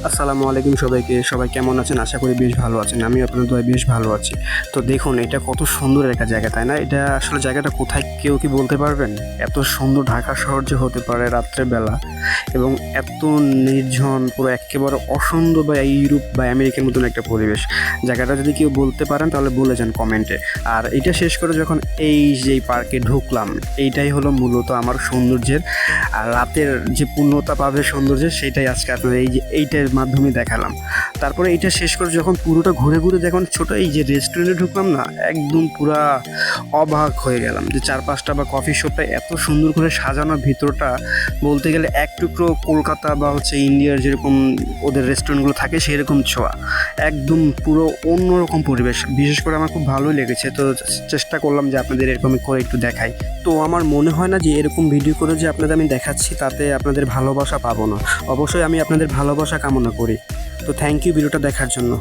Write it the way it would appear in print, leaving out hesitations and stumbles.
আসসালামু আলাইকুম সবাইকে। সবাই কেমন আছেন? আশা করি বেশ ভালো আছেন। আমি আপনাদের দোয়ায় বেশ ভালো আছি। তো দেখুন এটা কত সুন্দর একটা জায়গা, তাই না? এটা আসলে জায়গাটা কোথায় কেউ কি বলতে পারবেন? এত সুন্দর ঢাকা শহর যে হতে পারে রাত্রের বেলা এবং এত নির্জন পুরো এক্কেবারে অসুন্দর বা ইউরোপ বা আমেরিকার মতন একটা পরিবেশ। জায়গাটা যদি কেউ বলতে পারেন তাহলে বলে যান কমেন্টে। আর এটা শেষ করে যখন এই যে পার্কে ঢুকলাম, এইটাই হলো মূলত আমার সৌন্দর্যের আর রাতের যে পূর্ণতা পাবে সৌন্দর্যের সেটাই আজকে আপনাদের এই যে এইটার মাধ্যমে দেখালাম। তারপরে এইটা শেষ করে যখন পুরোটা ঘুরে ঘুরে যখন ছোট এই যে রেস্টুরেন্টে ঢুকলাম না, একদম পুরা অবাক হয়ে গেলাম যে চারপাশটা বা কফি শপটা এত সুন্দর করে সাজানো, ভিতরটা বলতে গেলে এক টুকরো কলকাতা বা হচ্ছে ইন্ডিয়ার যেরকম ওদের রেস্টুরেন্টগুলো থাকে সেরকম ছোঁয়া, একদম পুরো অন্যরকম পরিবেশ। বিশেষ করে আমার খুব ভালোই লেগেছে, তো চেষ্টা করলাম যে আপনাদের এরকম করে একটু দেখাই। তো আমার মনে হয় না যে এরকম ভিডিও করে যে আপনাদের আমি দেখাচ্ছি তাতে আপনাদের ভালোবাসা পাবো না। অবশ্যই আমি আপনাদের ভালোবাসা কামনা করি। তো থ্যাংক ইউ ভিডিওটা দেখার জন্য।